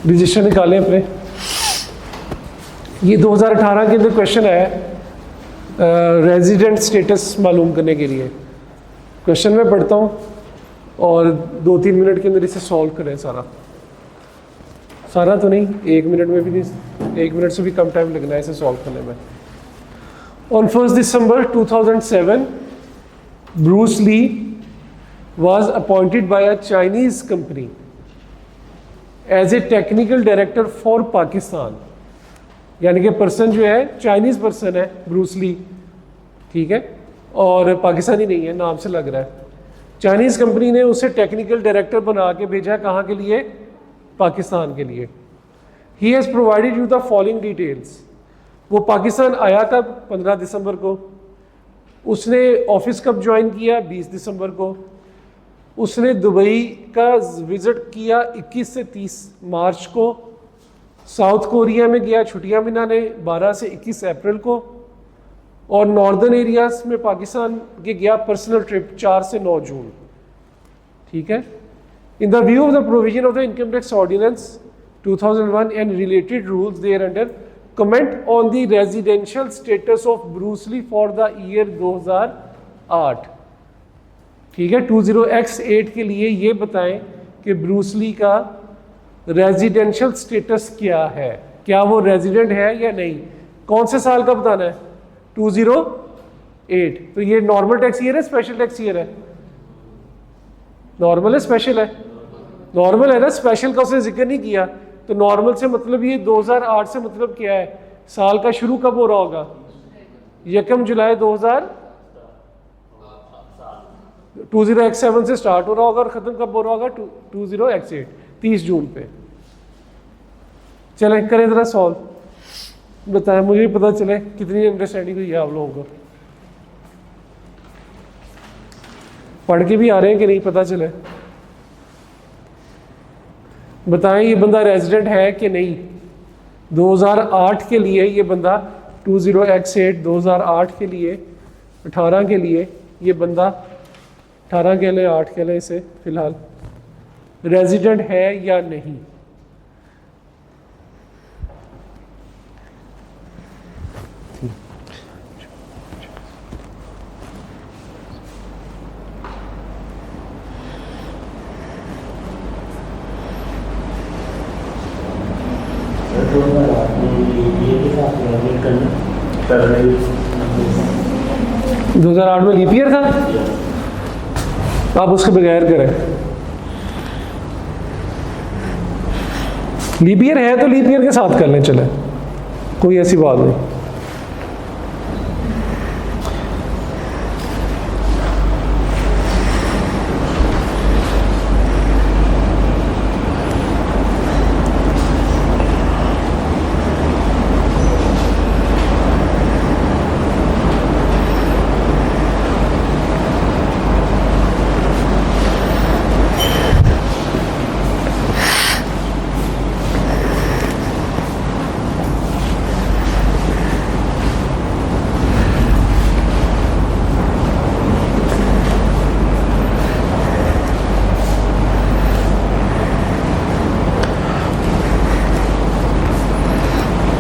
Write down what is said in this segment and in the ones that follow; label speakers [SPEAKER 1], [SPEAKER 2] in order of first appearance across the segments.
[SPEAKER 1] Register निकालें अपने। ये 2018 के अंदर क्वेश्चन है रेजिडेंट स्टेटस मालूम करने के लिए। क्वेश्चन मैं पढ़ता हूँ और 2-3 मिनट के अंदर इसे सॉल्व करें। सारा तो नहीं, 1 मिनट में भी नहीं, 1 मिनट से भी कम टाइम लगना है इसे सॉल्व करने में। On 1 December 2007 Bruce Lee was appointed by a Chinese company as a technical director for Pakistan। यानी कि पर्सन जो है चाइनीज पर्सन है ब्रूस ली, ठीक है, और पाकिस्तानी नहीं है, नाम से लग रहा है। चाइनीज कंपनी ने उसे टेक्निकल डायरेक्टर बना के भेजा, कहाँ के लिए? पाकिस्तान के लिए। He has provided you the following details. वो पाकिस्तान आया कब? 15 दिसंबर को। उसने ऑफिस कब ज्वाइन किया? 20 दिसंबर को। उसने दुबई का विज़िट किया 21 से 30 मार्च को। साउथ कोरिया में गया छुट्टियां मनाने 12 से 21 अप्रैल को। और नॉर्दर्न एरियाज में पाकिस्तान के गया पर्सनल ट्रिप 4 से 9 जून, ठीक है। In the view of the provision of the income tax ordinance 2001 and related rules thereunder, comment on the residential status of Bruce Lee for the year 2008, ठीक है। 20X8 के लिए ये बताएं कि ब्रूस ली का रेजिडेंशियल स्टेटस क्या है, क्या वो रेजिडेंट है या नहीं। कौन से साल का बताना है? 2008। तो ये नॉर्मल टैक्स ईयर है, स्पेशल टैक्स ईयर है? नॉर्मल है, स्पेशल है? नॉर्मल है ना, स्पेशल का उसने जिक्र नहीं किया। तो नॉर्मल से मतलब ये 2008 से मतलब क्या है? साल का शुरू कब हो रहा होगा? 1 जुलाई 20X7 से स्टार्ट हो रहा होगा और ख़त्म कब हो रहा होगा? 20X8 30 जून पे। चलें करें ज़रा सॉल्व, बताएं, मुझे पता चले कितनी अंडरस्टैंडिंग हुई है आप लोगों को। पढ़ के भी आ रहे हैं कि नहीं, पता चले। बताएं ये बंदा रेजिडेंट है कि नहीं। 2008 के लिए ये बंदा 20X8 2008 के लिए 18 के लिए ये बंदा 18 के लिए 8 के लिए इसे फिलहाल रेजिडेंट है या नहीं। तो 2008 में लीप ईयर था, आप उसके बगैर करें। लीप ईयर है तो लीप ईयर के साथ कर लें, चले, कोई ऐसी बात नहीं।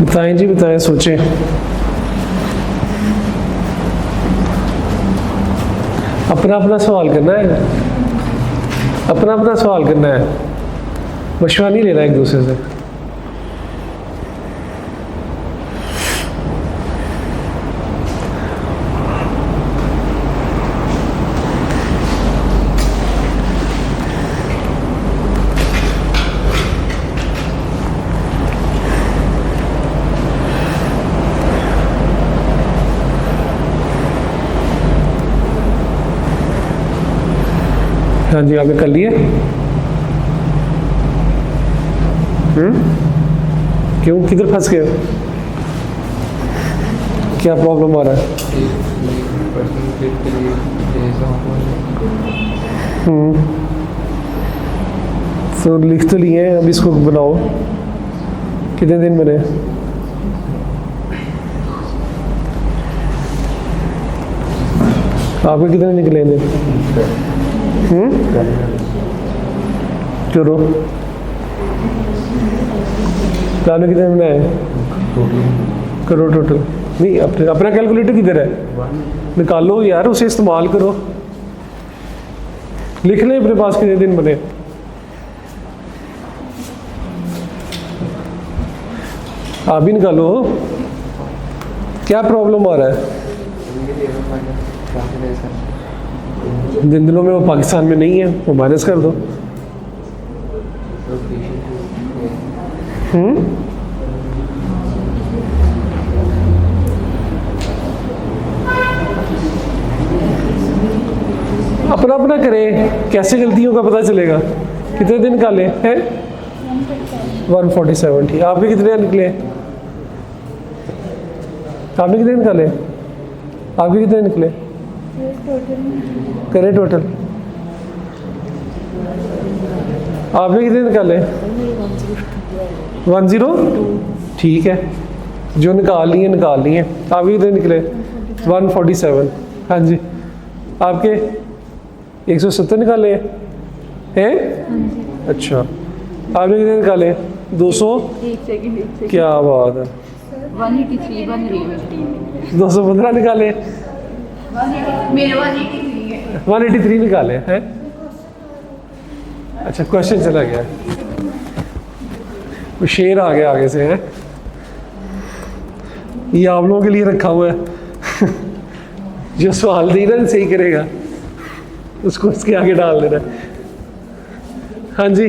[SPEAKER 1] बताएं जी, बताएं, सोचें। अपना अपना सवाल करना है, अपना अपना सवाल करना है, मशवरा नहीं लेना एक दूसरे से। हाँ जी, आपने कर लिए? क्यों, किधर फंस गए? क्या प्रॉब्लम आ रहा है? तो लिख तो लिए हैं, अब इसको बनाओ। कितने दिन बने? आपके कितने निकलेंगे? चलो प्लान में कितने बनाए करो टोटल? नहीं, अपना कैलकुलेटर किधर है? निकालो यार, उसे इस्तेमाल करो, लिख लें अपने पास कितने दिन बने। आप भी निकालो, क्या प्रॉब्लम आ रहा है? दिनों में वो पाकिस्तान में नहीं है, वो माइनस कर दो। अपना अपना करें, कैसे गलतियों का पता चलेगा? कितने दिन निकाले हैं? 147। ठीक, आपके कितने निकले? आपने कितने निकाले? आपके कितने निकले? करें टोटल। आपने कितने निकाले? 102। ठीक है, जो निकाल लिए निकाल लिए। आपके कितने निकले? 147। हाँ जी, आपके 170 निकाले हैं? अच्छा, आपने कितने निकाले? 200। क्या बात है, 215 निकाले।
[SPEAKER 2] मेरे
[SPEAKER 1] 183 निकाले हैं। अच्छा, क्वेश्चन चला गया, वो शेर आ गया आगे से है, ये आप लोगों के लिए रखा हुआ है। जो सवाल दी ना सही करेगा उसको इसके आगे डाल देना। हाँ जी,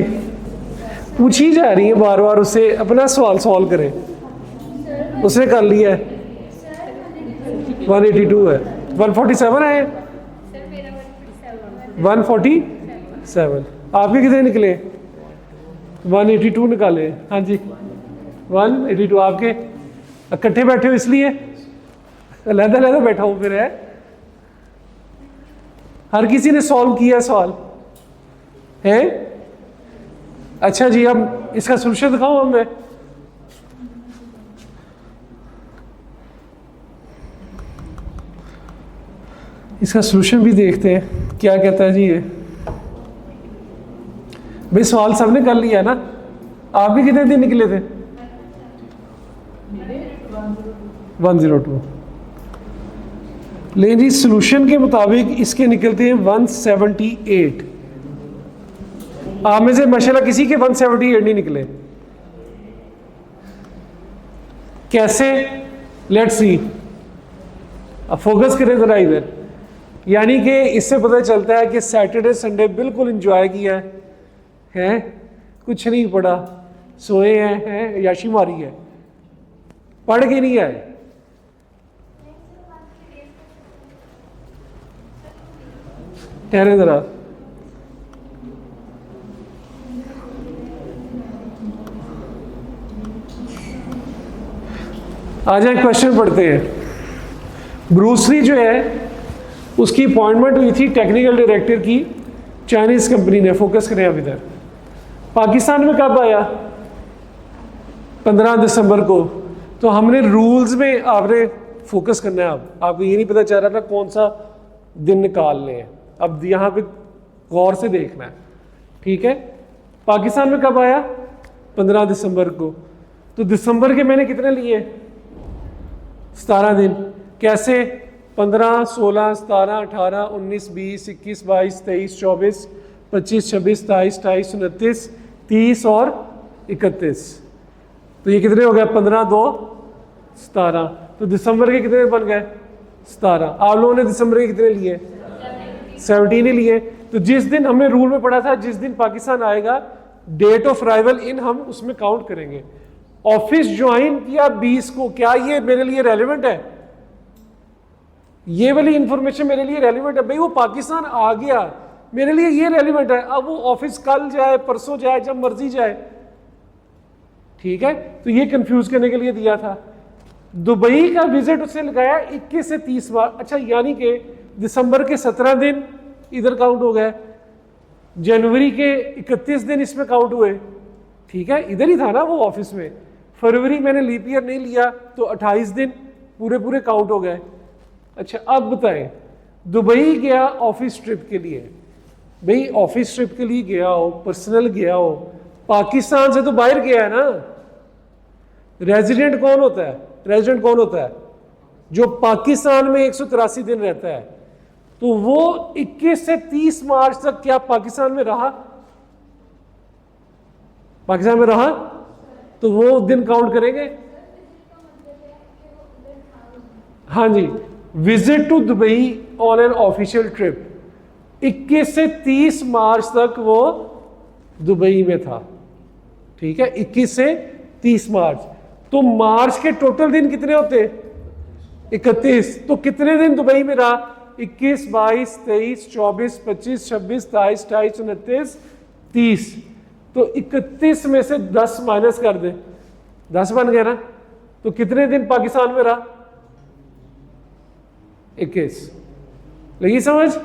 [SPEAKER 1] पूछी जा रही है बार बार, उससे अपना सवाल सॉल्व करें। उसने कर लिया है, 182 है, 147 है, 147। आपके कितने निकले? 182 निकाले। हाँ जी, 182। आपके इकट्ठे बैठे हो इसलिए, अलहदा अलहदा बैठा हूँ फिर है? हर किसी ने सॉल्व किया सवाल है? अच्छा जी, अब इसका सोल्यूशन दिखाऊं अब मैं? इसका सोल्यूशन भी देखते हैं क्या कहता है जी ये। भाई सवाल सबने कर लिया ना? आप भी कितने दिन निकले थे? 102। लेकिन जी सोल्यूशन के मुताबिक इसके निकलते हैं 178। आप में से माशाल्लाह किसी के 178 नहीं निकले। कैसे? Let's see. अब फोकस करें जरा इधर। यानी कि इससे पता चलता है कि सैटरडे संडे बिल्कुल एंजॉय किया है, कुछ नहीं पढ़ा, सोए हैं, याशी मारी है, पढ़ के नहीं आए। ठहरे जरा, आ जाए क्वेश्चन पढ़ते हैं। ब्रूस ली जो है उसकी अपॉइंटमेंट हुई थी टेक्निकल डायरेक्टर की चाइनीज कंपनी ने। फोकस करें अब इधर। पाकिस्तान में कब आया? 15 दिसंबर को। तो हमने रूल्स में आपने फोकस करना है। अब आपको ये नहीं पता चल रहा था कौन सा दिन निकाल लें, अब यहाँ पे गौर से देखना है, ठीक है? पाकिस्तान में कब आया? 15 दिसंबर को। तो दिसंबर के मैंने कितने लिए? 17 दिन। कैसे? 15, 16, 17, 18, 19, 20, 21, 22, 23, 24, 25, 26, 27, 28, 29, 30 और 31। तो ये कितने हो गए? 15, 2, 17। तो दिसंबर के कितने बन गए? 17। आप लोगों ने दिसंबर के कितने लिए? 17 ही लिए। तो जिस दिन हमने रूल में पढ़ा था जिस दिन पाकिस्तान आएगा डेट ऑफ अराइवल इन हम उसमें काउंट करेंगे। ऑफिस ज्वाइन किया 20 को, क्या ये मेरे लिए रेलिवेंट है? ये वाली इंफॉर्मेशन मेरे लिए रेलिवेंट है? भाई वो पाकिस्तान आ गया, मेरे लिए ये रेलिवेंट है। अब वो ऑफिस कल जाए, परसों जाए, जब मर्जी जाए, ठीक है? तो ये कंफ्यूज करने के लिए दिया था। दुबई का विजिट उसने लगाया 21 से 30 बार। अच्छा, यानी कि दिसंबर के 17 दिन इधर काउंट हो गए, जनवरी के 31 दिन इसमें काउंट हुए, ठीक है? इधर ही था ना वो ऑफिस में। फरवरी मैंने लीप ईयर नहीं लिया तो 28 दिन पूरे पूरे काउंट हो गए। अच्छा, अब बताएं, दुबई गया ऑफिस ट्रिप के लिए। भाई ऑफिस ट्रिप के लिए गया हो, पर्सनल गया हो, पाकिस्तान से तो बाहर गया है ना। रेजिडेंट कौन होता है? रेजिडेंट कौन होता है? जो पाकिस्तान में 183 दिन रहता है। तो वो 21 से 30 मार्च तक क्या पाकिस्तान में रहा? पाकिस्तान में रहा, तो वो दिन काउंट करेंगे। हाँ जी, visit to Dubai on an official trip, 21 से 30 मार्च तक वो दुबई में था। ठीक है, 21 से 30 मार्च। तो मार्च के टोटल दिन कितने होते? 31। तो कितने दिन दुबई में रहा? 21, 22, 23, 24, 25, 26, 27, 28, 29, 30। तो 31 में से 10 माइनस कर दे, 10 बन गया ना। तो कितने दिन पाकिस्तान में रहा? 21। लगी समझ?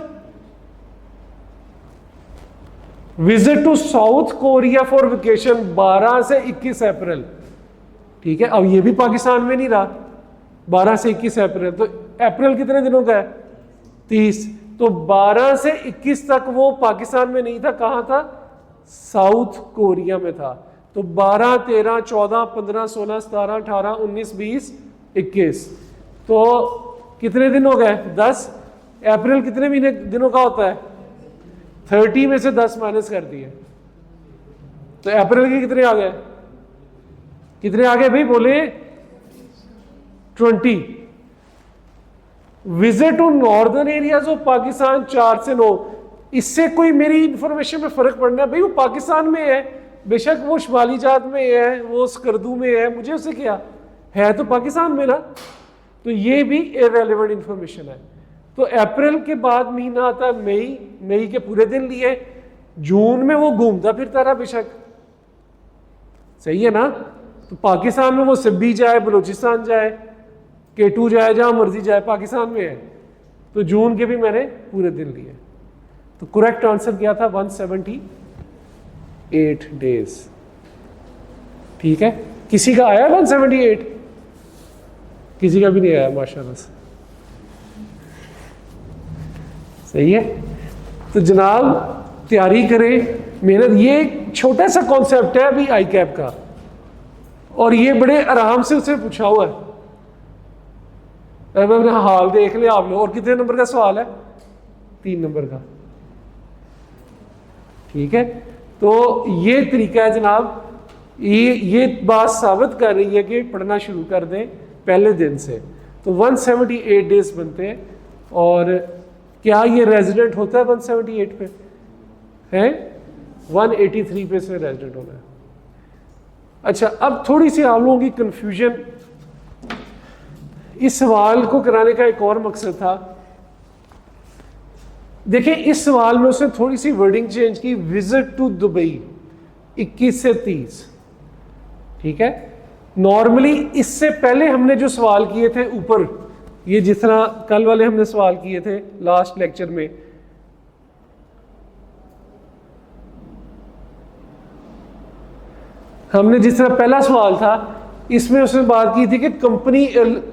[SPEAKER 1] Visit to South Korea for vacation 12 से 21 अप्रैल। ठीक है, अब ये भी पाकिस्तान में नहीं रहा, 12 से 21 अप्रैल। तो अप्रैल कितने दिनों का है? 30। तो 12 से 21 तक वो पाकिस्तान में नहीं था, कहां था? साउथ कोरिया में था। तो 12, 13, 14, 15, 16, 17, 18, 19, 20, 21। तो कितने दिन हो गए? 10। अप्रैल कितने महीने दिनों का होता है? 30 में से 10 माइनस कर दिए, तो अप्रैल के कितने आ गए? कितने आ गए भाई बोले? 20। Visit to northern areas of Pakistan 4 से 9। इससे कोई मेरी इंफॉर्मेशन में फर्क पड़ना है? भाई वो पाकिस्तान में है, बेशक वो शुमाली जात में है, वो स्कर्दू में है, मुझे उससे क्या है, तो पाकिस्तान में ना। तो ये भी इररेलेवेंट इंफॉर्मेशन है। तो अप्रैल के बाद महीना आता है मई, मई के पूरे दिन लिए। जून में वो घूमता फिरता रहा बेशक, सही है ना। तो पाकिस्तान में वो सिब्बी जाए, बलूचिस्तान जाए, K2 जाए, जहां मर्जी जाए, पाकिस्तान में है। तो जून के भी मैंने पूरे दिन लिए। तो करेक्ट आंसर क्या था? 178 डेज। ठीक है, किसी का आया 178? किसी का भी नहीं आया माशाल्लाह से। सही है। तो जनाब तैयारी करें, मेहनत। ये एक छोटा सा कॉन्सेप्ट है अभी आई कैप का, और ये बड़े आराम से उससे पूछा हुआ है। मैंने हाल देख लिया आप लोग। और कितने नंबर का सवाल है? 3 नंबर का। ठीक है, तो ये तरीका है जनाब। ये बात साबित कर रही है कि पढ़ना शुरू कर दें पहले दिन से। तो 178 डेज बनते हैं। और क्या ये रेजिडेंट होता है 178 पे? है 183 पे से रेजिडेंट होना है। अच्छा, अब थोड़ी सी आप लोगों की कंफ्यूजन। इस सवाल को कराने का एक और मकसद था। देखिए, इस सवाल में उसने थोड़ी सी वर्डिंग चेंज की। विजिट टू दुबई 21 से 30। ठीक है, नॉर्मली इससे पहले हमने जो सवाल किए थे ऊपर, ये जिस तरह कल वाले हमने सवाल किए थे लास्ट लेक्चर में, हमने जिस तरह पहला सवाल था, इसमें उसने बात की थी कि कंपनी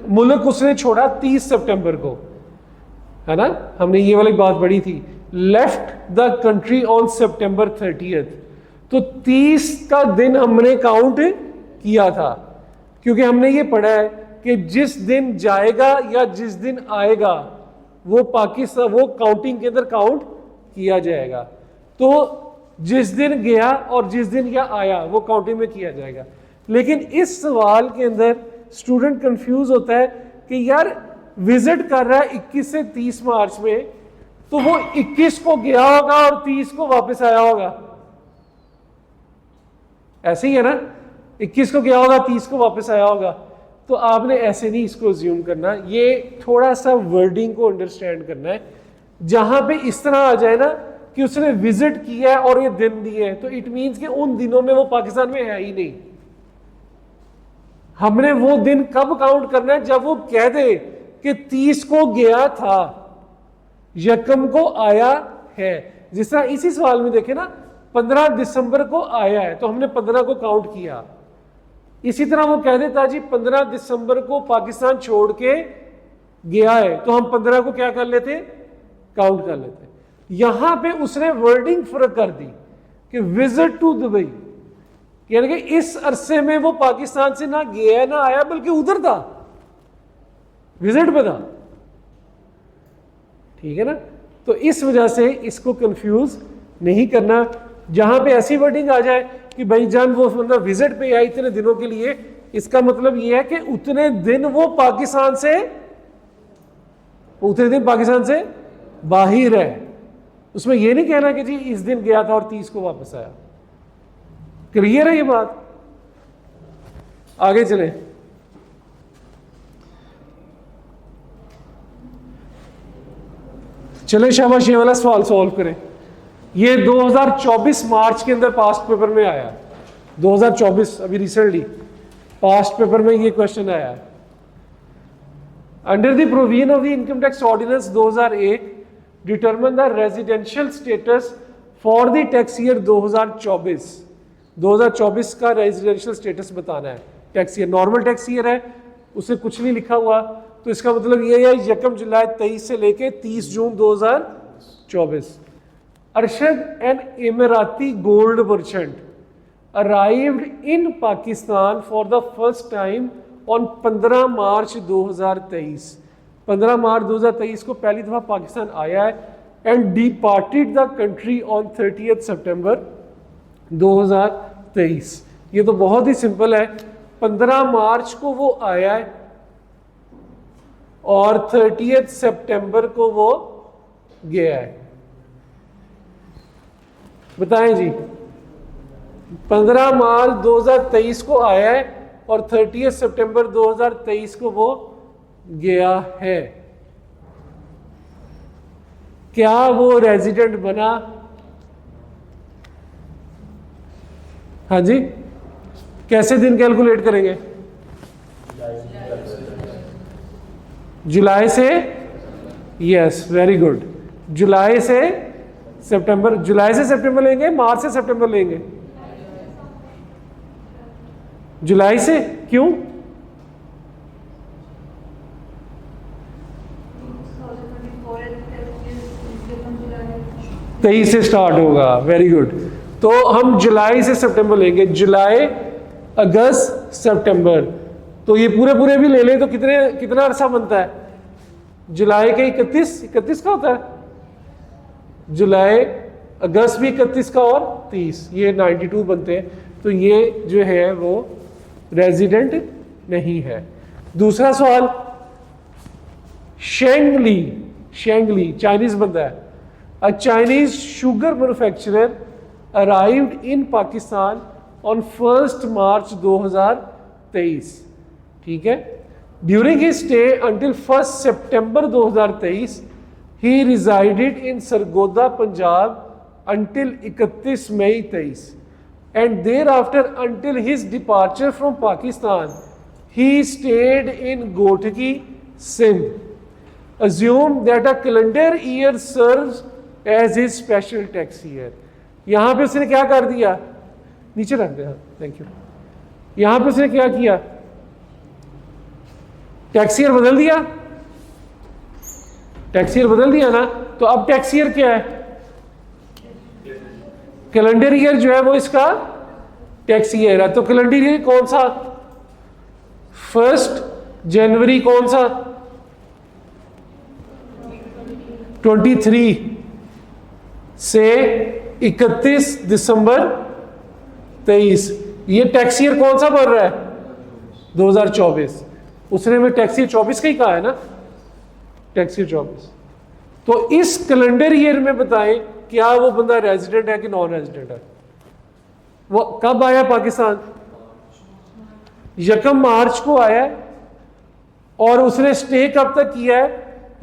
[SPEAKER 1] मुल्क उसने छोड़ा 30 सितंबर को, है ना। हमने ये वाली बात पढ़ी थी। Left the country on September 30th। तो 30 का दिन हमने काउंट किया था, क्योंकि हमने ये पढ़ा है कि जिस दिन जाएगा या जिस दिन आएगा वो पाकिस्तान, वो काउंटिंग के अंदर काउंट किया जाएगा। तो जिस दिन गया और जिस दिन या आया वो काउंटिंग में किया जाएगा। लेकिन इस सवाल के अंदर स्टूडेंट कंफ्यूज होता है कि यार विजिट कर रहा है 21 से 30 मार्च में, तो वो 21 को गया होगा और 30 को वापस आया होगा। ऐसे ही है ना, 21 को गया होगा, 30 को वापस आया होगा। तो आपने ऐसे नहीं इसको अज्यूम करना, ये थोड़ा सा वर्डिंग को अंडरस्टैंड करना है। जहां पे इस तरह आ जाए ना कि उसने विजिट किया है और ये दिन दिए हैं, तो इट मींस कि उन दिनों में वो पाकिस्तान में है ही नहीं। हमने वो दिन कब काउंट करना है? जब वो कह दे कि 30 को गया था, यकम को आया है। जिस तरह इसी सवाल में देखे ना, 15 दिसंबर को आया है, तो हमने 15 को काउंट किया। इसी तरह वो कह देता जी 15 दिसंबर को पाकिस्तान छोड़ के गया है, तो हम 15 को क्या कर लेते? काउंट कर लेते। यहां पे उसने वर्डिंग फर्क कर दी कि विजिट टू दुबई, यानी कि इस अरसे में वो पाकिस्तान से ना गया ना आया, बल्कि उधर था, विजिट पे था। ठीक है ना? तो इस वजह से इसको कंफ्यूज नहीं करना। जहां पे ऐसी वर्डिंग आ जाए कि भाई जान वो मतलब विजिट पे आया इतने दिनों के लिए, इसका मतलब ये है कि उतने दिन वो पाकिस्तान से बाहर है। उसमें ये नहीं कहना कि जी इस दिन गया था और 30 को वापस आया। क्लियर है ये बात? आगे चले। चले शाबाश, ये वाला सवाल सॉल्व करें। ये 2024 मार्च के अंदर पास्ट पेपर में आया। 2024 अभी रिसेंटली पास्ट पेपर में ये क्वेश्चन आया। Under the provision of the income tax ordinance 2001 determine the residential status for the tax year 2024। 2024 का रेजिडेंशियल स्टेटस बताना है। Tax year normal tax year है, उसे कुछ नहीं लिखा हुआ, तो इसका मतलब ये है 1 जुलाई 23 से लेके 30 जून 2024। Arshad an Emirati gold merchant arrived in Pakistan for the first time on 15 मार्च 2023। 15 मार्च 2023 को पहली दफा पाकिस्तान आया है and departed the country on 30 सितंबर 2023। ये तो बहुत ही सिंपल है। 15 मार्च को वो आया है और 30 सितंबर को वो गया है। बताएं जी, 15 मार्च 2023 को आया है और 30 सितंबर 2023 को वो गया है। क्या वो रेजिडेंट बना? हाँ जी, कैसे दिन कैलकुलेट करेंगे? जुलाई से, यस वेरी गुड, जुलाई से सितंबर। जुलाई से सितंबर लेंगे, मार्च से सितंबर लेंगे? जुलाई से। क्यों? तेईस से स्टार्ट होगा, वेरी गुड। तो हम जुलाई से सितंबर लेंगे, जुलाई अगस्त सितंबर। तो ये पूरे भी ले लें तो कितना अरसा बनता है? जुलाई के 31 का होता है, जुलाई अगस्त भी 31 का और 30, ये 92 बनते हैं। तो ये जो है वो रेजिडेंट नहीं है। दूसरा सवाल, शेंगली चाइनीज बंदा है। A Chinese sugar manufacturer arrived in Pakistan on 1 मार्च 2023। ठीक है। During his stay until 1 September 2023 he resided in Sargodha Punjab until 31 May 23, and thereafter until his departure from Pakistan he stayed in Gotki, Sindh. Assume that a calendar year serves as his special tax year. यहां पे उसने क्या कर दिया? नीचे रख दे, thank you. यहां पे उसने क्या किया? टैक्स ईयर बदल दिया। टैक्स ईयर बदल दिया ना, तो अब टैक्स ईयर क्या है? कैलेंडर ईयर जो है वो इसका टैक्स ईयर है। तो कैलेंडर ईयर कौन सा? 1 जनवरी कौन सा? 23 से 31 दिसंबर 23। ये टैक्स ईयर कौन सा बन रहा है? 2024। उसने में टैक्स ईयर 24 का ही कहा है ना, टैक्स ईयर 24। तो इस कैलेंडर ईयर में बताएं क्या वो बंदा रेजिडेंट है कि नॉन रेजिडेंट है? वो कब आया पाकिस्तान? 1 मार्च को आया है और उसने स्टे कब तक किया है?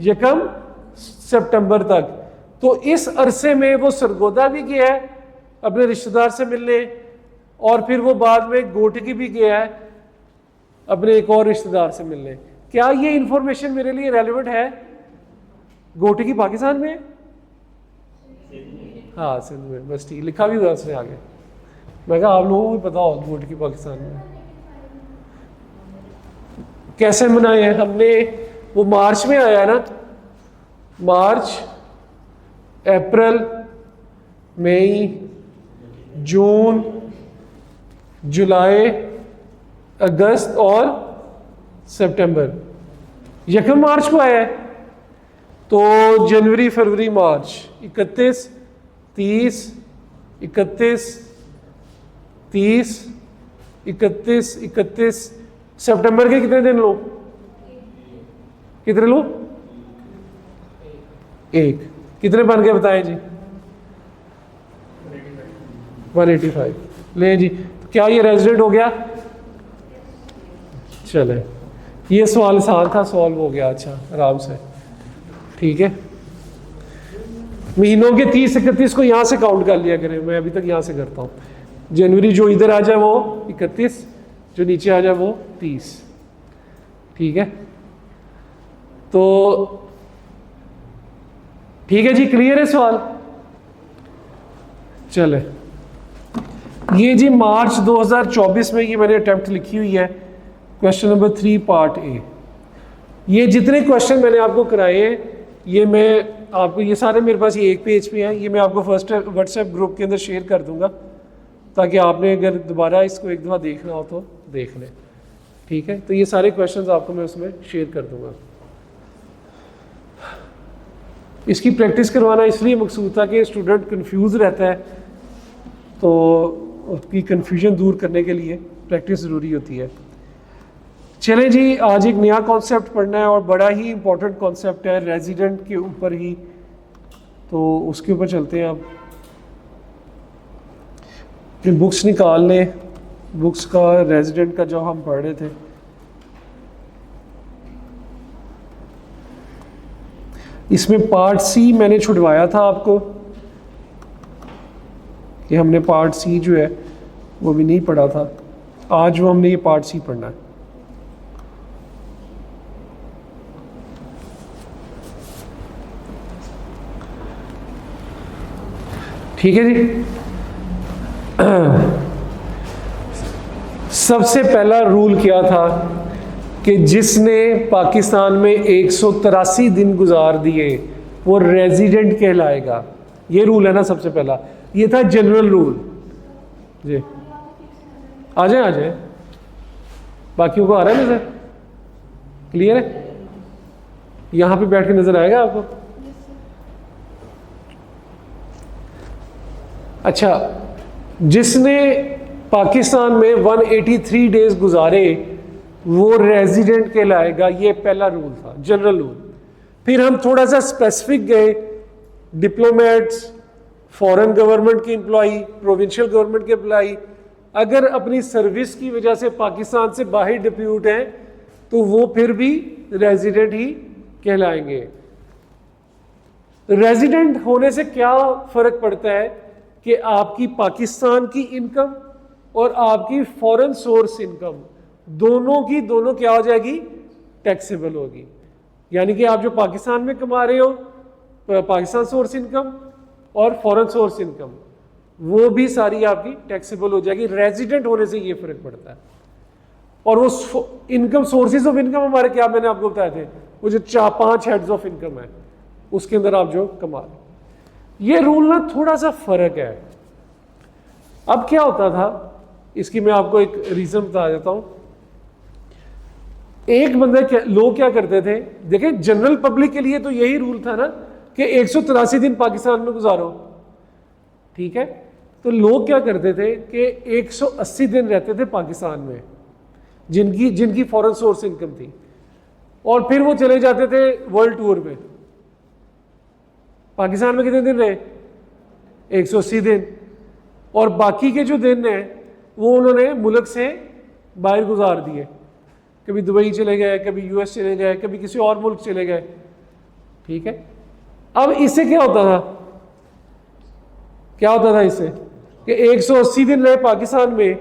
[SPEAKER 1] 1 सितंबर तक। तो इस अरसे में वो सरगोदा भी गया है अपने रिश्तेदार से मिलने, और फिर वो बाद में गोटकी भी गया है अपने एक और रिश्तेदार से मिलने। क्या ये इंफॉर्मेशन मेरे लिए रेलेवेंट है? गोटकी पाकिस्तान में? हाँ सिंध में, बस ठीक, लिखा भी हुआ उसने आगे। मैं कहा आप लोगों को पता होगा गोटकी पाकिस्तान में। कैसे मनाए हैं हमने? वो मार्च में आया ना, मार्च, अप्रैल, मई, जून, जुलाई, अगस्त और सितंबर। यकम मार्च को आया है तो जनवरी, फरवरी, मार्च 31, 30, 31, 30, 31, 31। सितंबर के कितने दिन लो? कितने लो? एक। कितने बन गए बताएं जी? 185। ले जी, तो क्या ये रेजिडेंट हो गया? चले, ये सवाल आसान था, सॉल्व हो गया। अच्छा, आराम से, ठीक है। महीनों के 30, 31 को यहां से काउंट कर लिया करें। मैं अभी तक यहां से करता हूं। जनवरी जो इधर आ जाए वो 31, जो नीचे आ जाए वो 30, ठीक है। तो ठीक है जी, क्लियर है सवाल? चले, ये जी मार्च 2024 में ये मैंने अटेम्प्ट लिखी हुई है, क्वेश्चन नंबर 3 पार्ट ए। ये जितने क्वेश्चन मैंने आपको कराए हैं, ये मैं आपको, ये सारे मेरे पास ये एक पेज पे हैं, ये मैं आपको फर्स्ट व्हाट्सएप ग्रुप के अंदर शेयर कर दूंगा, ताकि आपने अगर दोबारा इसको एक दफ़ा देखना हो तो देख लें, ठीक है। तो ये सारे क्वेश्चंस आपको मैं उसमें शेयर कर दूंगा। इसकी प्रैक्टिस करवाना इसलिए मकसूद था कि स्टूडेंट कंफ्यूज रहता है, तो उसकी कंफ्यूजन दूर करने के लिए प्रैक्टिस ज़रूरी होती है। चलें जी, आज एक नया कॉन्सेप्ट पढ़ना है और बड़ा ही इम्पोर्टेंट कॉन्सेप्ट है, रेजिडेंट के ऊपर ही, तो उसके ऊपर चलते हैं। अब फिर बुक्स निकाल लें, बुक्स का रेजिडेंट का जो हम पढ़ रहे थे। इसमें पार्ट सी मैंने छुड़वाया था आपको, कि हमने पार्ट सी जो है वो भी नहीं पढ़ा था। आज वो हमने ये पार्ट सी पढ़ना है। ठीक है जी। सबसे पहला रूल क्या था कि जिसने पाकिस्तान में 183 दिन गुजार दिए वो रेजिडेंट कहलाएगा। ये रूल है ना सबसे पहला, ये था जनरल रूल जी। आ जाए, बाकियों को आ रहा है नजर? क्लियर है? यहां पे बैठ के नजर आएगा आपको? अच्छा, जिसने पाकिस्तान में 183 डेज गुजारे वो रेजिडेंट कहलाएगा। ये पहला रूल था, जनरल रूल। फिर हम थोड़ा सा स्पेसिफिक गए, डिप्लोमेट्स, फॉरेन गवर्नमेंट के एम्प्लॉई, प्रोविंशियल गवर्नमेंट के एम्प्लॉई अगर अपनी सर्विस की वजह से पाकिस्तान से बाहर डिप्यूट हैं तो वो फिर भी रेजिडेंट ही कहलाएंगे। रेजिडेंट होने से क्या फर्क पड़ता है कि आपकी पाकिस्तान की इनकम और आपकी फॉरेन सोर्स इनकम दोनों की दोनों क्या हो जाएगी? टैक्सेबल होगी। यानी कि आप जो पाकिस्तान में कमा रहे हो, पाकिस्तान सोर्स इनकम और फॉरेन सोर्स इनकम, वो भी सारी आपकी टैक्सेबल हो जाएगी। रेजिडेंट होने से ये फर्क पड़ता है। और वो इनकम, सोर्सेज ऑफ इनकम हमारे क्या मैंने आपको बताए थे, वो जो 4-5 हेड्स ऑफ इनकम है उसके अंदर आप जो कमा रहे, ये रूल ना थोड़ा सा फर्क है। अब क्या होता था, इसकी मैं आपको एक रीजन बता देता हूं। एक बंदे लोग क्या करते थे, देखें जनरल पब्लिक के लिए तो यही रूल था ना कि 183 दिन पाकिस्तान में गुजारो, ठीक है। तो लोग क्या करते थे कि 180 दिन रहते थे पाकिस्तान में, जिनकी फॉरेन सोर्स इनकम थी, और फिर वो चले जाते थे वर्ल्ड टूर पे। पाकिस्तान में कितने दिन रहे? 180 दिन। और बाकी के जो दिन हैं वो उन्होंने मुल्क से बाहर गुजार दिए। कभी दुबई चले गए, कभी यूएस चले गए, कभी किसी और मुल्क चले गए, ठीक है। अब इससे क्या होता था इससे कि 180 दिन रहे पाकिस्तान में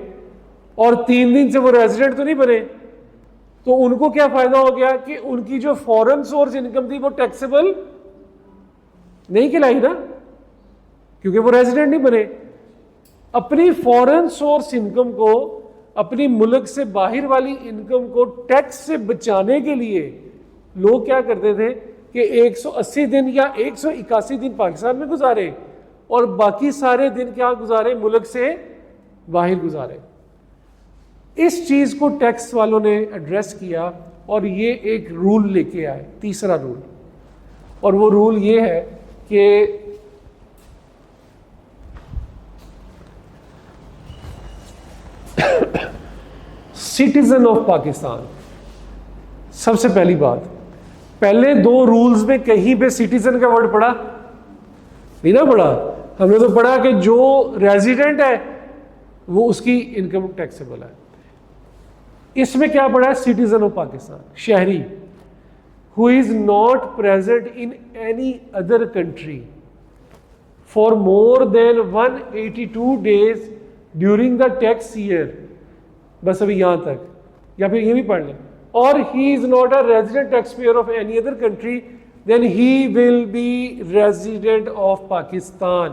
[SPEAKER 1] और 3 दिन से वो रेजिडेंट तो नहीं बने, तो उनको क्या फायदा हो गया कि उनकी जो फॉरेन सोर्स इनकम थी वो टैक्सेबल नहीं कहलाई ना, क्योंकि वो रेजिडेंट नहीं बने। अपनी फॉरेन सोर्स इनकम को, अपनी मुल्क से बाहर वाली इनकम को टैक्स से बचाने के लिए लोग क्या करते थे कि 180 दिन या 181 दिन पाकिस्तान में गुजारे और बाकी सारे दिन क्या गुजारे? मुल्क से बाहर गुजारे। इस चीज को टैक्स वालों ने एड्रेस किया और ये एक रूल लेके आए, तीसरा रूल, और वो रूल ये है कि सिटीजन ऑफ पाकिस्तान। सबसे पहली बात, पहले दो रूल्स में कहीं पे सिटीजन का वर्ड पड़ा नहीं ना पड़ा। हमने तो पढ़ा कि जो रेजिडेंट है वो उसकी इनकम टैक्सेबल है। इसमें क्या पड़ा है? सिटीजन ऑफ पाकिस्तान, शहरी, who is not present in any other country for more than 182 days during the tax year. बस अभी यहां तक, या फिर ये भी पढ़ लें, और he is not a resident tax payer of any other country then he will be resident of Pakistan.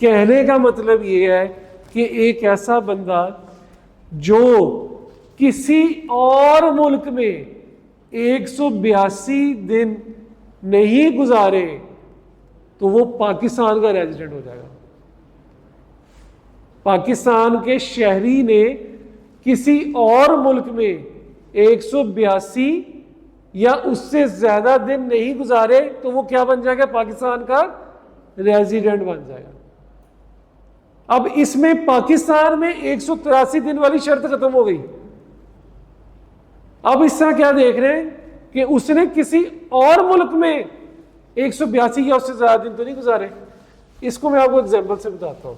[SPEAKER 1] कहने का मतलब ये है कि एक ऐसा बंदा जो किसी और मुल्क में 182 दिन नहीं गुजारे तो वो पाकिस्तान का रेजिडेंट हो जाएगा। पाकिस्तान के शहरी ने किसी और मुल्क में 182 या उससे ज्यादा दिन नहीं गुजारे तो वो क्या बन जाएगा? पाकिस्तान का रेजिडेंट बन जाएगा। अब इसमें पाकिस्तान में 183 दिन वाली शर्त खत्म हो गई। अब इससे क्या देख रहे हैं कि उसने किसी और मुल्क में 182 या उससे ज्यादा दिन तो नहीं गुजारे। इसको मैं आपको एग्जांपल से बताता हूं,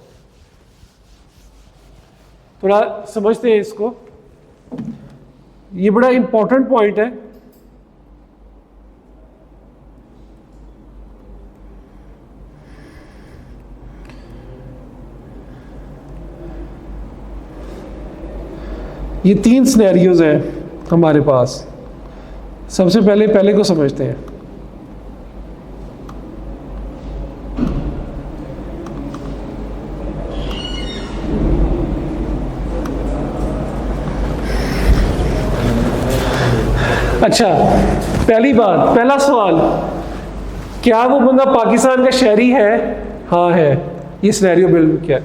[SPEAKER 1] थोड़ा समझते हैं इसको। ये बड़ा इंपॉर्टेंट पॉइंट है। ये 3 सिनेरियोज हैं हमारे पास। सबसे पहले को समझते हैं। अच्छा, पहली बात, पहला सवाल, क्या वो बंदा पाकिस्तान का शहरी है? हाँ है। ये सिनेरियो बिल्कुल क्या है?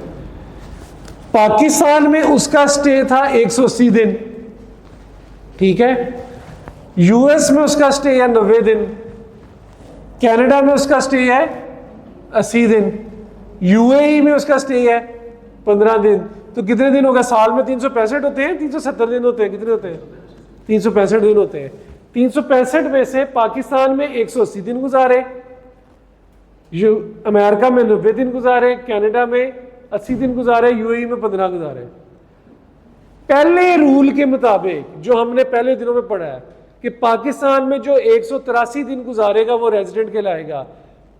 [SPEAKER 1] पाकिस्तान में उसका स्टे था 180 दिन, ठीक है। यूएस में उसका स्टे है 90 दिन, कनाडा में उसका स्टे है 80 दिन, यूएई में उसका स्टे है 15 दिन। तो कितने दिन होगा? साल में 365 होते हैं, 370 दिन होते हैं, कितने होते हैं? 365 दिन होते हैं। 365 में से पाकिस्तान में 180 दिन गुजारे, अमेरिका में 90 दिन गुजारे, कनाडा में 80 दिन गुजारे, यूएई में 15 गुजारे। पहले रूल के मुताबिक जो हमने पहले दिनों में पढ़ा है कि पाकिस्तान में जो 183 दिन गुजारेगा वो रेजिडेंट कहलाएगा।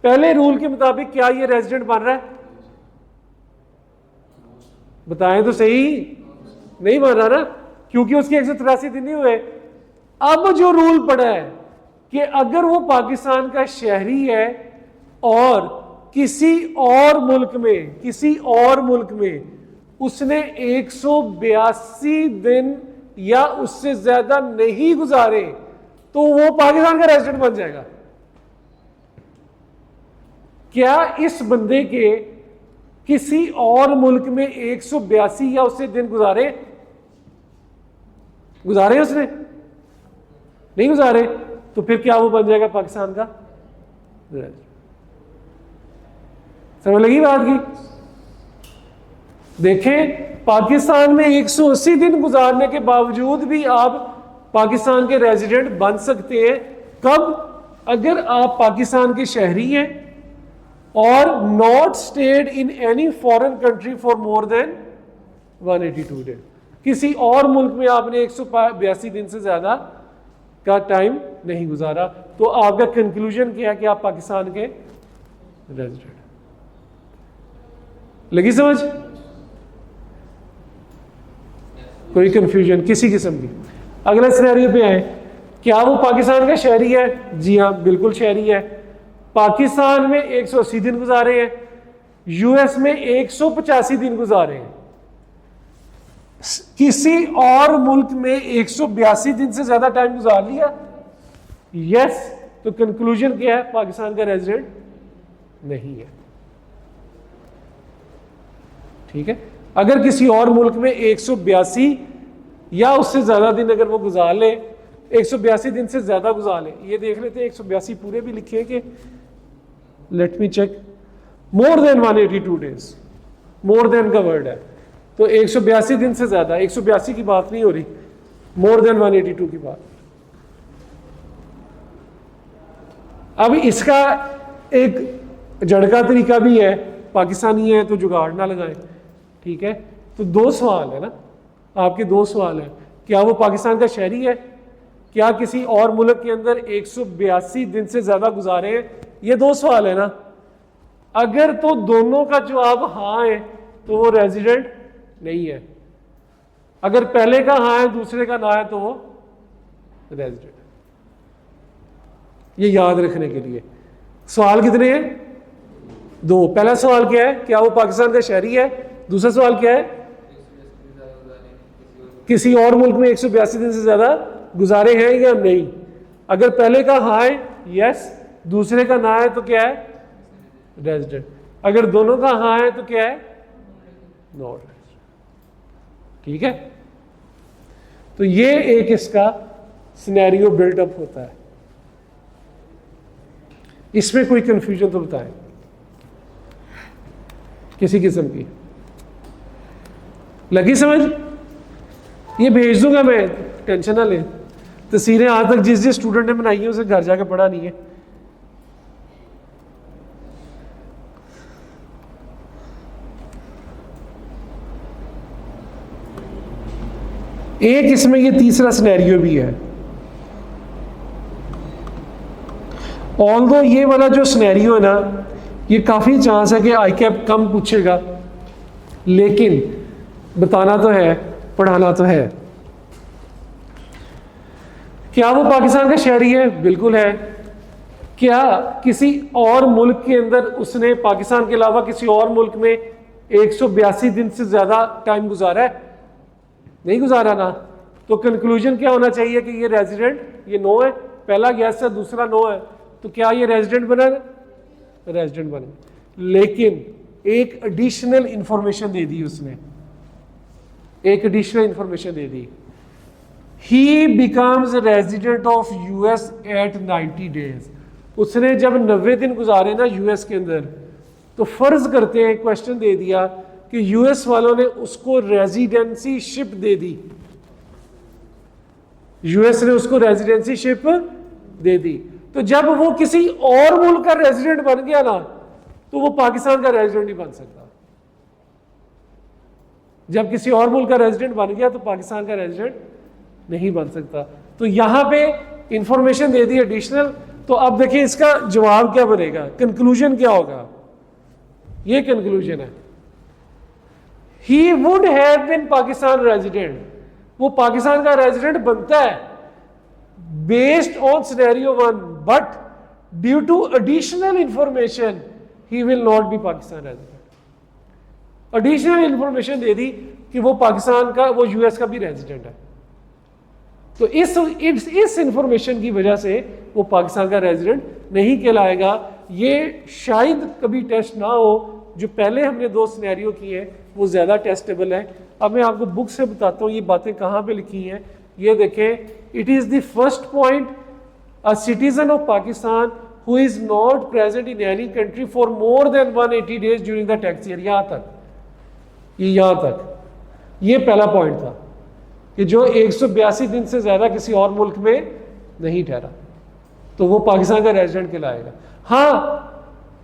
[SPEAKER 1] पहले रूल के मुताबिक क्या ये रेजिडेंट बन रहा है? बताएं तो सही। नहीं बन रहा ना, क्योंकि उसके 183 दिन नहीं हुए। अब जो रूल पड़ा है कि अगर वो पाकिस्तान का शहरी है और किसी और मुल्क में उसने 182 दिन या उससे ज्यादा नहीं गुजारे तो वो पाकिस्तान का रेजिडेंट बन जाएगा। क्या इस बंदे के किसी और मुल्क में 182 या उससे दिन गुजारे उसने? नहीं गुजारे, तो फिर क्या वो बन जाएगा पाकिस्तान का रेजिडेंट? समझ लगी बात की? देखें, पाकिस्तान में 180 दिन गुजारने के बावजूद भी आप पाकिस्तान के रेजिडेंट बन सकते हैं। कब? अगर आप पाकिस्तान के शहरी हैं और not stayed in any foreign country for more than 182 days. किसी और मुल्क में आपने 182 दिन से ज्यादा का टाइम नहीं गुजारा, तो आपका कंक्लूजन क्या है कि आप पाकिस्तान के रेजिडेंट। लगी समझ? कोई कंफ्यूजन किसी किस्म की? अगले सिनेरियो पे आए, क्या वो पाकिस्तान का शहरी है? जी हाँ, बिल्कुल शहरी है। पाकिस्तान में 180 दिन गुजारे हैं, यूएस में 185 दिन गुजारे हैं, किसी और मुल्क में 182 दिन से ज्यादा टाइम गुजार लिया? यस। तो कंक्लूजन क्या है? पाकिस्तान का रेजिडेंट नहीं है। ठीक है। अगर किसी और मुल्क में 182 या उससे ज़्यादा दिन अगर वो गुजार ले, 182 दिन से ज़्यादा गुजार ले। ये देख लेते हैं 182 पूरे भी लिखे कि, let me check, more than 182 days, more than का वर्ड है, तो 182 दिन से ज़्यादा, 182 की बात नहीं हो रही, मोर देन 182 की बात। अब इसका एक जड़का तरीका भी है, पाकिस्तानी है तो जुगाड़ ना लगाएं, ठीक है। तो दो सवाल है ना आपके, दो सवाल है, क्या वो पाकिस्तान का शहरी है, क्या किसी और मुल्क के अंदर 182 दिन से ज्यादा गुजारे हैं, ये दो सवाल है ना। अगर तो दोनों का जवाब हाँ है तो वो रेजिडेंट नहीं है, अगर पहले का हाँ है दूसरे का ना है तो वो रेजिडेंट। ये याद रखने के लिए सवाल कितने हैं, दो। पहला सवाल क्या है, क्या वो पाकिस्तान का शहरी है, दूसरा सवाल क्या है, किसी और मुल्क में 182 दिन से ज्यादा गुजारे हैं या नहीं। अगर पहले का हाँ है यस, दूसरे का ना है तो क्या है, रेजिडेंट। अगर दोनों का हाँ है तो क्या है, नॉट रेजिडेंट, ठीक है। तो ये एक इसका सिनेरियो बिल्डअप होता है। इसमें कोई कंफ्यूजन तो बताएं किसी किस्म की, लगी समझ। ये भेज दूंगा मैं, टेंशन ना लें। तस्वीरें आज तक जिस जिस स्टूडेंट ने बनाई है उसे घर जाके पढ़ा नहीं है। एक इसमें ये तीसरा सिनेरियो भी है। ऑल्दो ये वाला जो सिनेरियो है ना, ये काफ़ी चांस है कि आईकैप कम पूछेगा, लेकिन बताना तो है, पढ़ाना तो है। क्या वो पाकिस्तान का शहरी है, बिल्कुल है। क्या किसी और मुल्क के अंदर उसने पाकिस्तान के अलावा किसी और मुल्क में 182 दिन से ज़्यादा टाइम गुजारा है, नहीं गुजारा ना। तो कंक्लूजन क्या होना चाहिए कि ये रेजिडेंट, ये नो है, पहला यस है दूसरा नो है, तो क्या ये रेजिडेंट बना, रेजिडेंट बना। लेकिन एक एडिशनल इंफॉर्मेशन दे दी उसने, एक एडिशनल इंफॉर्मेशन दे दी, he becomes resident of US at 90 days. उसने जब 90 दिन गुजारे ना यूएस के अंदर, तो फर्ज करते हैं, क्वेश्चन दे दिया कि यूएस वालों ने उसको रेजिडेंसी शिप दे दी, यूएस ने उसको रेजिडेंसी शिप दे दी। तो जब वो किसी और मुल्क का रेजिडेंट बन गया ना, तो वो पाकिस्तान का रेजिडेंट नहीं बन सकता। जब किसी और मुल्क का रेजिडेंट बन गया तो पाकिस्तान का रेजिडेंट नहीं बन सकता। तो यहां पे इंफॉर्मेशन दे दी एडिशनल। तो अब देखिए इसका जवाब क्या बनेगा, कंक्लूजन क्या होगा। ये कंक्लूजन है, he would have been Pakistan resident, वो पाकिस्तान का रेजिडेंट बनता है based on scenario 1, but due to additional information he will not be Pakistan resident. Additional information दे दी कि वो पाकिस्तान का, वो यूएस का भी रेजिडेंट है। तो इस इंफॉर्मेशन की वजह से वो पाकिस्तान का रेजिडेंट नहीं कहलाएगा। ये शायद कभी टेस्ट ना हो, जो पहले हमने दो सिनेरियो किए हैं वो ज़्यादा टेस्टेबल है। अब मैं आपको बुक से बताता हूँ ये बातें कहाँ पे लिखी हैं। ये देखें, it is the first point, a citizen of Pakistan who is not present in any country for more than 180 days during the tax year. यहाँ तक, ये यहाँ तक, ये पहला पॉइंट था कि जो 182 दिन से ज़्यादा किसी और मुल्क में नहीं ठहरा तो वो पाकिस्तान का रेजिडेंट कहलाएगा। हाँ,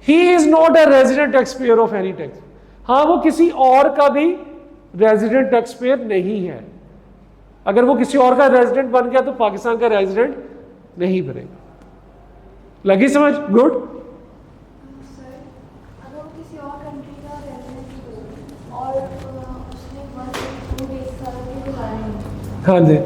[SPEAKER 1] he is not a resident tax payer of any tax. हाँ, वो किसी और का भी रेजिडेंट टैक्स पेयर नहीं है। अगर वो किसी और का रेजिडेंट बन गया तो पाकिस्तान का रेजिडेंट नहीं बनेगा। लगी समझ? गुड।
[SPEAKER 2] सर, अगर वो किसी और कंट्री का रेजिडेंट हो और उसने 1 डेज साल के गुजारे हैं,
[SPEAKER 1] हाँ जी,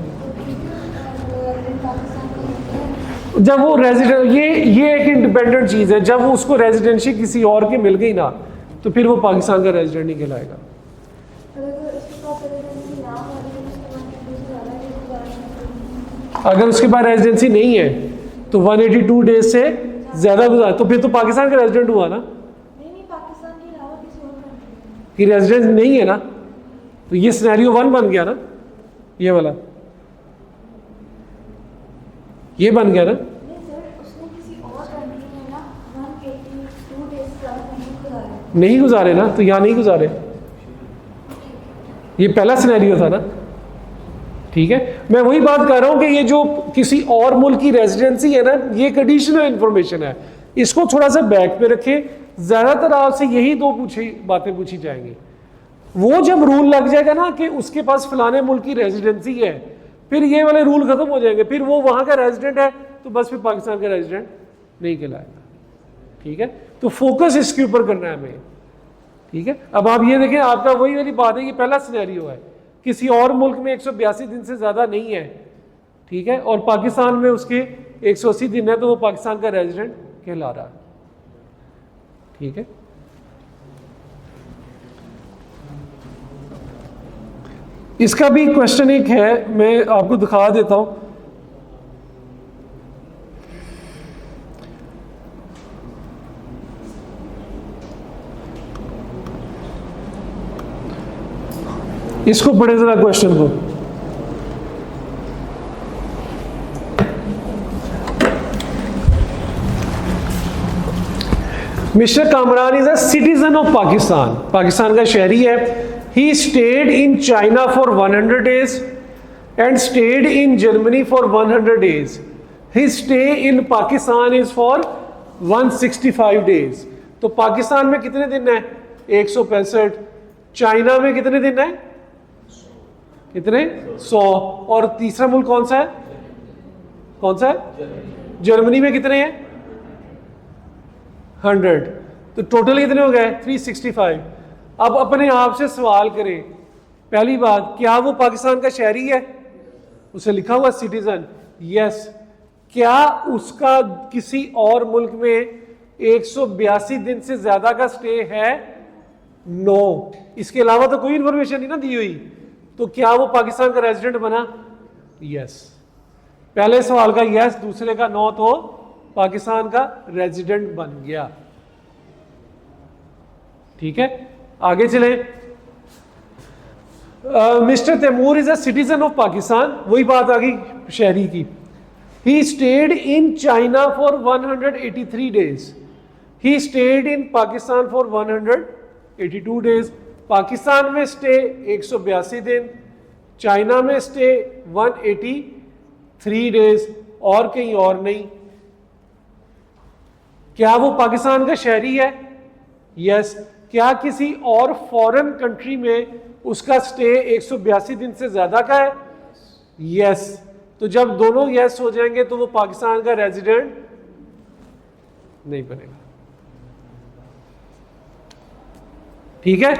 [SPEAKER 2] पाकिस्तान को
[SPEAKER 1] जब वो रेजिडेंट, ये एक इंडिपेंडेंट चीज़ है। जब वो उसको रेजिडेंसी किसी और की मिल गई ना, तो फिर वो पाकिस्तान का रेजिडेंट नहीं कहलाएगा। अगर उसके पास रेजिडेंसी नहीं है तो 182 डेज से ज़्यादा गुजारा, तो फिर तो पाकिस्तान का रेजिडेंट हुआ ना।
[SPEAKER 2] नहीं, पाकिस्तान के अलावा किसी और कंट्री
[SPEAKER 1] कि रेजिडेंस नहीं है ना, तो ये सिनेरियो 1 बन गया ना। ये वाला, ये बन गया ना।
[SPEAKER 2] नहीं सर, उसने किसी और कंट्री में ना 182 डेज नहीं गुजारे।
[SPEAKER 1] नहीं गुजारे ना, तो यहाँ नहीं गुजारे, ये पहला सिनेरियो था ना। ठीक है, मैं वही बात कर रहा हूं कि ये जो किसी और मुल्क की रेजिडेंसी है ना, ये कंडीशनल इंफॉर्मेशन है, इसको थोड़ा सा बैक पे रखें। ज्यादातर आपसे यही दो बातें पूछी जाएंगी। वो जब रूल लग जाएगा ना कि उसके पास फलाने मुल्क की रेजिडेंसी है, फिर ये वाले रूल खत्म हो जाएंगे, फिर वो वहां का रेजिडेंट है तो बस फिर पाकिस्तान का रेजिडेंट नहीं कहलाएगा। ठीक है, तो फोकस इसके ऊपर करना है हमें। ठीक है, अब आप ये देखें, आपका वही वाली बात है, ये पहला सिनेरियो है, किसी और मुल्क में 182 दिन से ज्यादा नहीं है। ठीक है, और पाकिस्तान में उसके 180 दिन है, तो वो पाकिस्तान का रेजिडेंट कहला रहा है। ठीक है, इसका भी क्वेश्चन एक है, मैं आपको दिखा देता हूं। इसको पढ़े जरा क्वेश्चन को। Mister Kamran is a citizen of Pakistan, Pakistan का शहरी है। ही stayed in China for 100 days and stayed in Germany for 100 days। He stay in Pakistan is for 165 days। तो पाकिस्तान में कितने दिन है? 165। चाइना में कितने दिन है? कितने? 100। और तीसरा मुल्क कौन सा है? कौन सा है? जर्मनी में कितने हैं? 100। तो टोटल कितने हो गए? 365। अब अपने आप से सवाल करें, पहली बात, क्या वो पाकिस्तान का शहरी है? उसे लिखा हुआ सिटीजन, यस। क्या उसका किसी और मुल्क में 182 दिन से ज्यादा का स्टे है? नो। इसके अलावा तो कोई इंफॉर्मेशन नहीं ना दी हुई, तो क्या वो पाकिस्तान का रेजिडेंट बना? यस। पहले सवाल का यस, दूसरे का नो, तो पाकिस्तान का रेजिडेंट बन गया। ठीक है, आगे चले। Mister Taimur is a citizen of Pakistan, वही बात आ गई शहरी की। He stayed in China for 183 days। He stayed in Pakistan for 182 days। Pakistan में स्टे 182 दिन, चाइना में स्टे 183 days, और कहीं और नहीं। क्या वो पाकिस्तान का शहरी है? यस। क्या किसी और फॉरेन कंट्री में उसका स्टे 182 दिन से ज्यादा का है? यस। तो जब दोनों यस हो जाएंगे तो वो पाकिस्तान का रेजिडेंट नहीं बनेगा। ठीक है,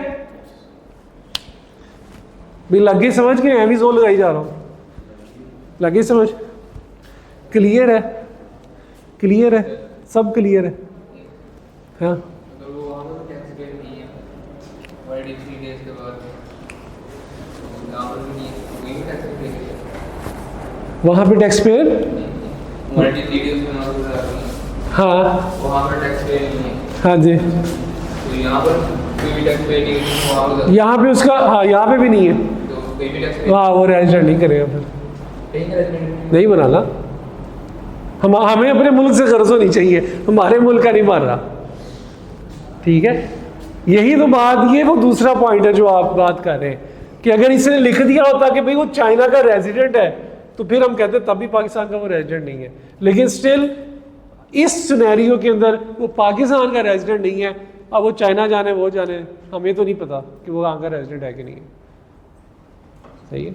[SPEAKER 1] भी लगे समझ के भी जोर लगाई जा रहा हूं, लगे समझ? क्लियर है? क्लियर है? सब क्लियर है? हाँ, वहां पे टैक्स पेयर, हाँ हाँ जी, यहाँ पे उसका, हाँ यहाँ पे भी नहीं है, हाँ वो रेजिडेंट नहीं करेगा, फिर नहीं बनाना। हमें अपने मुल्क से कर्ज होनी चाहिए, हमारे मुल्क का नहीं मार रहा। ठीक है, यही तो बात, ये वो दूसरा पॉइंट है जो आप बात कर रहे हैं कि अगर इसने लिख दिया होता कि भाई वो चाइना का रेजिडेंट है, तो फिर हम कहते तब भी पाकिस्तान का वो रेजिडेंट नहीं है। लेकिन स्टिल इस सिनेरियो के अंदर वो पाकिस्तान का रेजिडेंट नहीं है। अब वो चाइना जाने, वो जाने, हमें तो नहीं पता कि वो वहाँ का रेजिडेंट है कि नहीं है। सही है,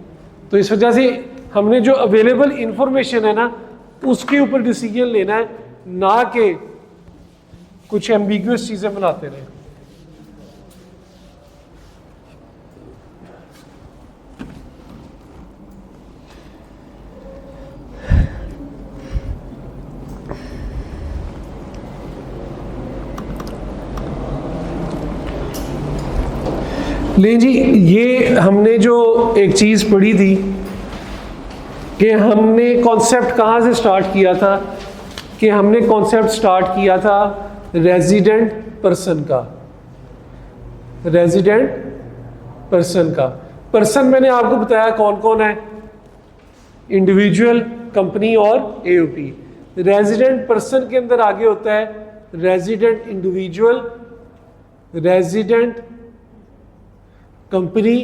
[SPEAKER 1] तो इस वजह से हमने जो अवेलेबल इंफॉर्मेशन है ना, उसके ऊपर डिसीजन लेना है, ना कि कुछ एम्बिगुअस चीजें बनाते रहे। ले जी, ये हमने जो एक चीज पढ़ी थी कि हमने कॉन्सेप्ट कहाँ से स्टार्ट किया था, कि हमने कॉन्सेप्ट स्टार्ट किया था रेजिडेंट पर्सन का। रेजिडेंट पर्सन का, पर्सन मैंने आपको बताया कौन कौन है, इंडिविजुअल, कंपनी और एओपी। रेजिडेंट पर्सन के अंदर आगे होता है रेजिडेंट इंडिविजुअल, रेजिडेंट कंपनी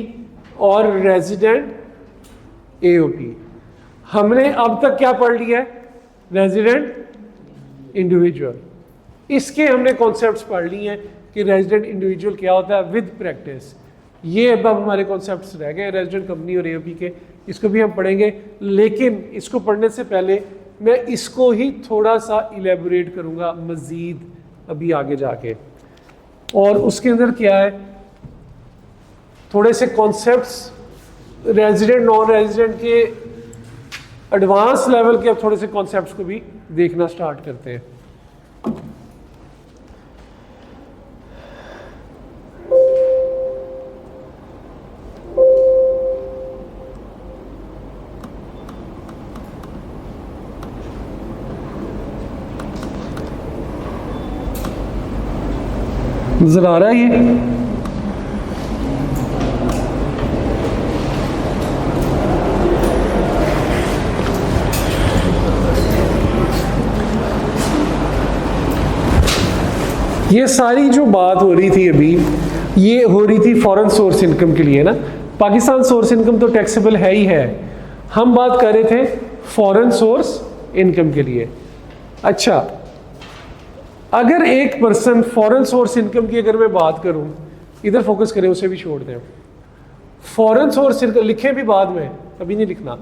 [SPEAKER 1] और रेजिडेंट एओपी। हमने अब तक क्या पढ़ लिया है? Resident individual. इसके हमने कॉन्सेप्ट्स पढ़ लिए हैं कि रेजिडेंट इंडिविजुअल क्या होता है विद प्रैक्टिस। ये अब हमारे कॉन्सेप्ट्स रह गए रेजिडेंट कंपनी और एओपी के, इसको भी हम पढ़ेंगे। लेकिन इसको पढ़ने से पहले मैं इसको ही थोड़ा सा इलेबोरेट करूंगा मजीद अभी आगे जाके। और उसके अंदर क्या है, थोड़े से कॉन्सेप्ट्स रेजिडेंट नॉन रेजिडेंट के एडवांस लेवल के, अब थोड़े से कॉन्सेप्ट्स को भी देखना स्टार्ट करते हैं। नजर आ रहा है ये? ये सारी जो बात हो रही थी अभी, ये हो रही थी फॉरेन सोर्स इनकम के लिए ना। पाकिस्तान सोर्स इनकम तो टैक्सेबल है ही है, हम बात कर रहे थे फॉरेन सोर्स इनकम के लिए। अच्छा, अगर एक पर्सन फॉरेन सोर्स इनकम की अगर मैं बात करूं, इधर फोकस करें, उसे भी छोड़ दें। फॉरेन सोर्स इनकम लिखें भी बाद में, अभी नहीं लिखना।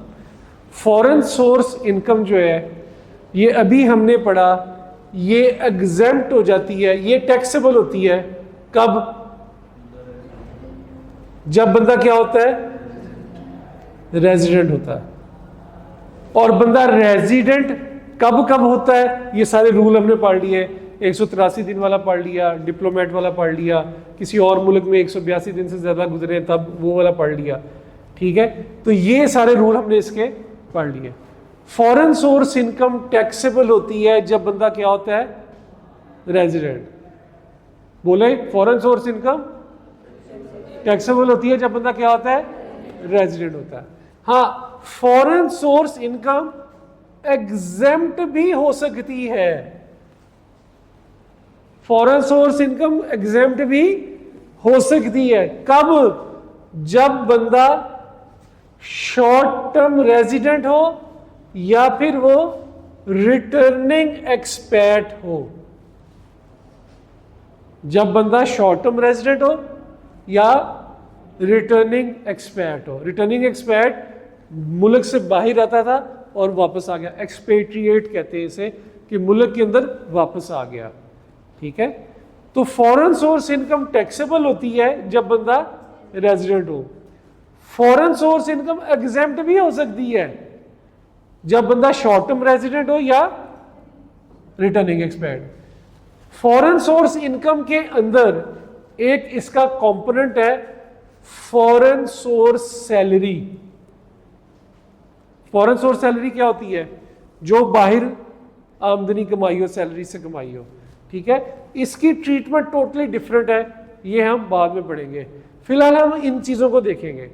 [SPEAKER 1] फॉरेन सोर्स इनकम जो है ये अभी हमने पढ़ा, ये एग्जेम्प्ट हो जाती है, ये टैक्सेबल होती है कब? जब बंदा क्या होता है? रेजिडेंट होता है। और बंदा रेजिडेंट कब कब होता है? ये सारे रूल हमने पढ़ लिए, 183 दिन वाला पढ़ लिया, डिप्लोमेट वाला पढ़ लिया, किसी और मुल्क में 182 दिन से ज़्यादा गुजरे तब वो वाला पढ़ लिया। ठीक है, तो ये सारे रूल हमने इसके पढ़ लिए। फॉरेन सोर्स इनकम टैक्सेबल होती है जब बंदा क्या होता है? रेजिडेंट। बोले, फॉरेन सोर्स इनकम टैक्सेबल होती है जब बंदा क्या होता है? रेजिडेंट होता है। हाँ, फॉरेन सोर्स इनकम एग्जेम्प्ट भी हो सकती है। फॉरेन सोर्स इनकम एग्जेम्प्ट भी हो सकती है कब? जब बंदा शॉर्ट टर्म रेजिडेंट हो या फिर वो रिटर्निंग एक्सपैट हो। जब बंदा शॉर्ट टर्म रेजिडेंट हो या रिटर्निंग एक्सपैट हो। रिटर्निंग एक्सपैट मुल्क से बाहर रहता था और वापस आ गया, एक्सपेट्रिएट कहते हैं इसे, कि मुल्क के अंदर वापस आ गया। ठीक है, तो फॉरेन सोर्स इनकम टैक्सेबल होती है जब बंदा रेजिडेंट हो। फॉरेन सोर्स इनकम एग्जेम्प्ट भी हो सकती है जब बंदा शॉर्ट टर्म रेजिडेंट हो या returning expat. Foreign source income के अंदर एक इसका कंपोनेंट है foreign source salary. Foreign source salary क्या होती है? जो बाहर आमदनी कमाई हो, सैलरी से कमाई हो। ठीक है, इसकी ट्रीटमेंट टोटली डिफरेंट है, ये हम बाद में पढ़ेंगे। फिलहाल हम इन चीजों को देखेंगे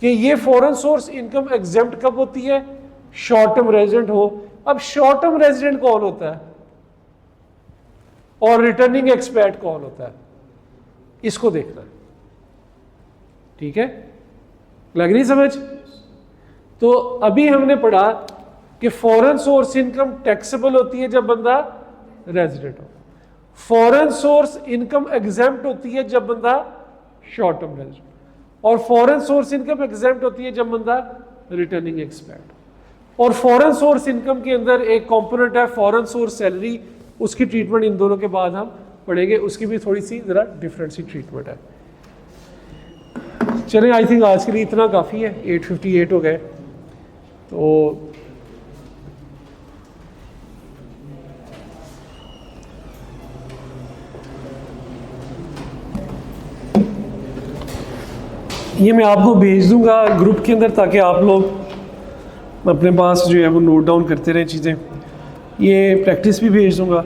[SPEAKER 1] कि ये फॉरेन सोर्स इनकम एग्जेम्प्ट कब होती है? शॉर्ट टर्म रेजिडेंट हो। अब शॉर्ट टर्म रेजिडेंट कौन होता है और रिटर्निंग एक्सपैट कौन होता है, इसको देखना है। ठीक है, लग रही समझ? तो अभी हमने पढ़ा कि फॉरेन सोर्स इनकम टैक्सेबल होती है जब बंदा रेजिडेंट हो। फॉरेन सोर्स इनकम एग्जेम्प्ट होती है जब बंदा शॉर्ट टर्म रेजिडेंट, और फॉरेन सोर्स इनकम एग्जेम्प्ट होती है जब बंदा रिटर्निंग एक्सपैट। और फॉरेन सोर्स इनकम के अंदर एक कंपोनेंट है फॉरेन सोर्स सैलरी, उसकी ट्रीटमेंट इन दोनों के बाद हम पढ़ेंगे, उसकी भी थोड़ी सी जरा डिफरेंट सी ट्रीटमेंट है। चलें, आई थिंक आज के लिए इतना काफ़ी है, 8:58 हो गए। तो ये मैं आपको भेज दूंगा ग्रुप के अंदर ताकि आप लोग अपने पास जो है वो नोट डाउन करते रहें चीज़ें। ये प्रैक्टिस भी भेज दूंगा।